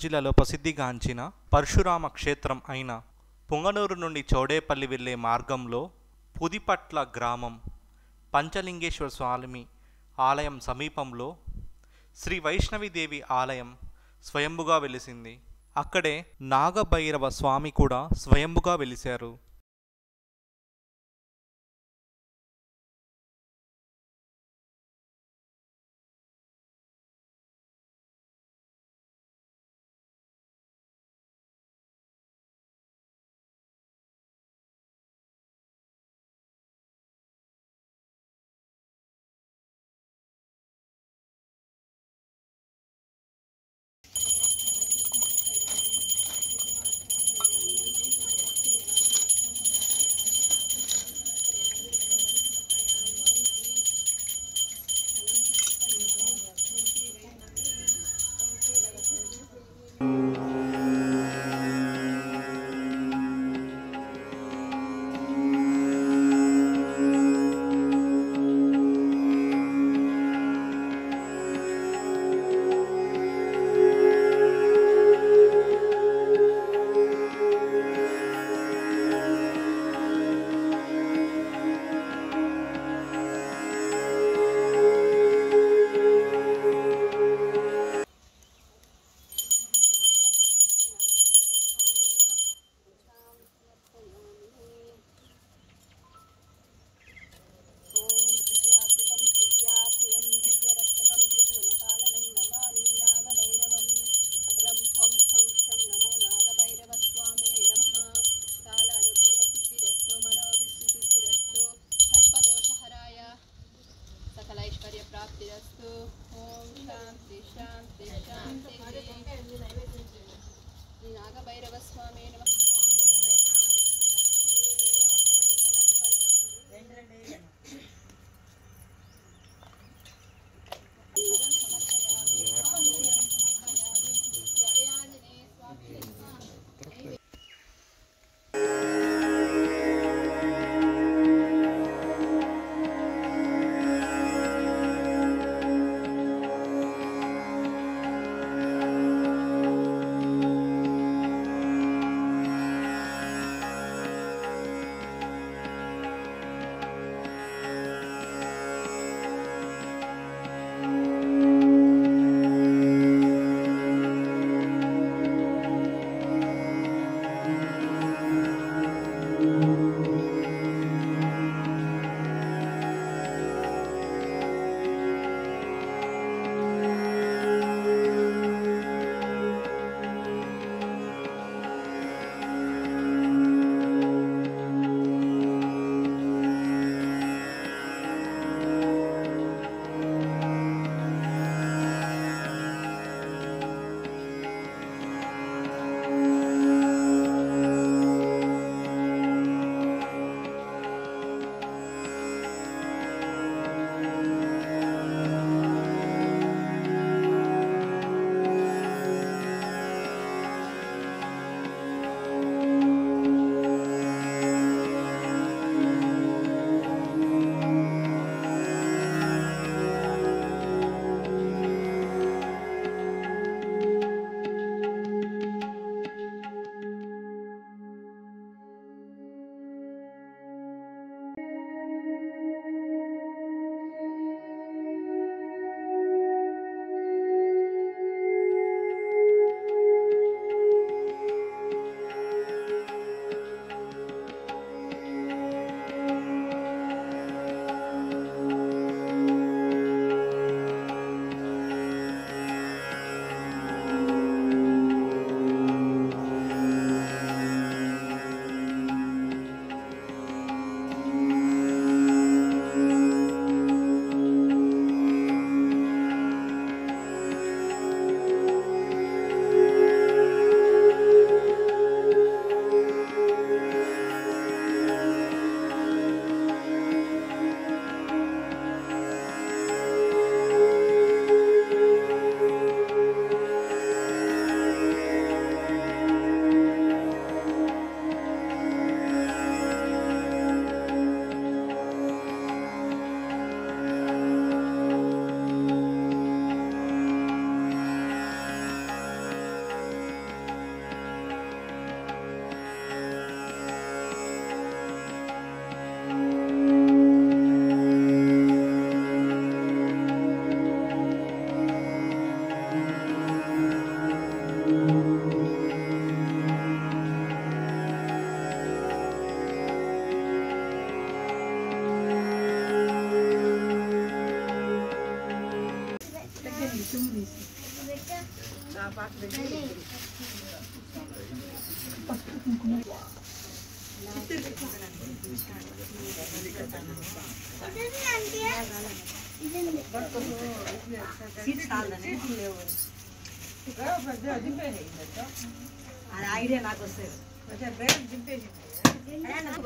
జిల్లాలో ప్రసిద్ధిగాంచిన పరశురామ క్షేత్రం అయిన పుంగనూరు నుండి చౌడేపల్లి వెళ్ళే మార్గంలో పుదిపట్ల గ్రామం పంచలింగేశ్వర స్వామి ఆలయం సమీపంలో శ్రీ వైష్ణవిదేవి ఆలయం స్వయంభుగా వెలిసింది. అక్కడే నాగభైరవ స్వామి కూడా స్వయంభుగా వెలిశారు.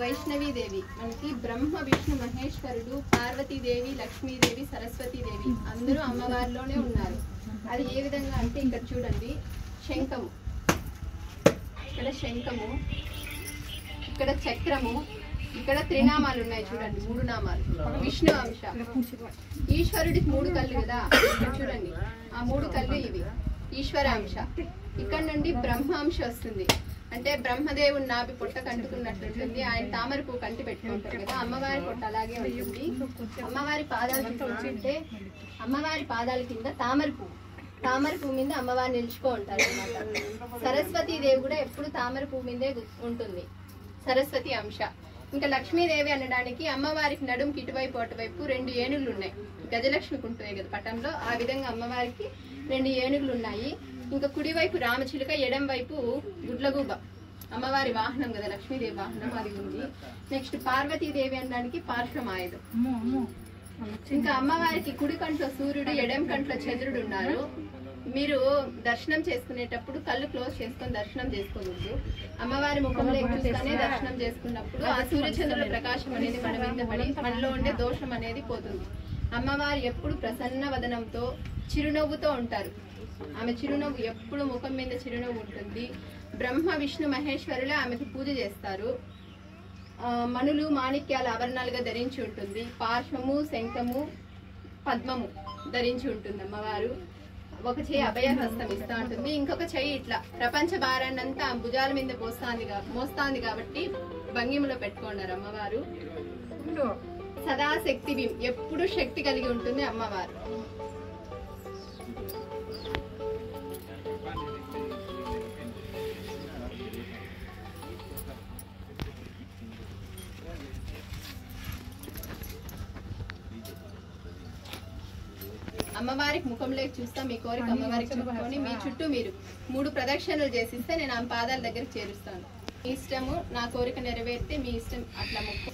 వైష్ణవీదేవి మనకి బ్రహ్మ విష్ణు మహేశ్వరుడు పార్వతీదేవి లక్ష్మీదేవి సరస్వతీదేవి అందరూ అమ్మవారిలోనే ఉన్నారు. అది ఏ విధంగా అంటే ఇక్కడ చూడండి, శంఖము, ఇక్కడ శంఖము, ఇక్కడ చక్రము, ఇక్కడ త్రినామాలు ఉన్నాయి చూడండి, 3 నామాలు. విష్ణు అంశ, ఈశ్వరుడికి 3 కళ్ళు కదా చూడండి, ఆ 3 కళ్ళు ఇవి ఈశ్వరాంశ. ఇక్కడ నుండి బ్రహ్మాంశ వస్తుంది, అంటే బ్రహ్మదేవుని నాభి పొట్ట కంటుకున్నట్లుంటుంది. ఆయన తామర పువ్వు కంటి పెట్టుకుంటారు కదా, అమ్మవారి పొట్ట అలాగే ఉంటుంది. అమ్మవారి పాదాలు చూసుకుంటే అమ్మవారి పాదాల కింద తామర పువ్వు మీద అమ్మవారు నిలుచుకో ఉంటారు అన్నమాట. సరస్వతీదేవి కూడా ఎప్పుడు తామర పువ్వు మీదే ఉంటుంది, సరస్వతి అంశ. ఇంకా లక్ష్మీదేవి అనడానికి అమ్మవారికి నడుముకి ఇటువైపు అటువైపు 2 ఏనుగులు ఉన్నాయి. గజలక్ష్మికి ఉంటుంది కదా పటంలో, ఆ విధంగా అమ్మవారికి 2 ఏనుగులు ఉన్నాయి. ఇంకా కుడివైపు రామచిలుక, ఎడం వైపు గుడ్లగూబ, అమ్మవారి వాహనం కదా, లక్ష్మీదేవి వాహనం అది ఉంది. నెక్స్ట్ పార్వతీదేవి అనడానికి పార్శ్వమాయుధం. ఇంకా అమ్మవారికి కుడి కంట్లో సూర్యుడు, ఎడం కంట్లో చంద్రుడు ఉన్నారు. మీరు దర్శనం చేసుకునేటప్పుడు కళ్ళు క్లోజ్ చేసుకొని దర్శనం చేసుకోవద్దు. అమ్మవారి ముఖంలో చూస్తేనే దర్శనం చేసుకున్నప్పుడు ఆ సూర్యచంద్రుల ప్రకాశం అనేది మన మీద పడి మనలో ఉండే దోషం అనేది పోతుంది. అమ్మవారు ఎప్పుడు ప్రసన్న వదనంతో చిరునవ్వుతో ఉంటారు. ఆమె చిరునవ్వు ఎప్పుడు ముఖం మీద చిరునవ్వు ఉంటుంది. బ్రహ్మ విష్ణు మహేశ్వరులే ఆమెకు పూజ చేస్తారు. మణులు మాణిక్యాల ఆభరణాలుగా ధరించి ఉంటుంది. పార్శ్వము, శంఖము, పద్మము ధరించి ఉంటుంది అమ్మవారు. ఒక చెయ్యి అభయహస్తం ఇస్తూ ఉంటుంది, ఇంకొక చెయ్యి ఇట్లా ప్రపంచ భారాన్ని అంతా భుజాల మీద మోస్తాంది కాబట్టి భంగిమలో పెట్టుకున్నారు అమ్మవారు. సదాశక్తి ఎప్పుడు శక్తి కలిగి ఉంటుంది అమ్మవారు. అమ్మవారికి ముఖంలోకి చూస్తా మీ కోరిక అమ్మవారికి చెప్పుకొని మీ చుట్టూ మీరు 3 ప్రదక్షిణలు చేసిస్తే నేను ఆమె పాదాల దగ్గరికి చేరుస్తాను. మీ ఇష్టము, నా కోరిక నెరవేరితే మీ ఇష్టం, అట్లా మొక్కు.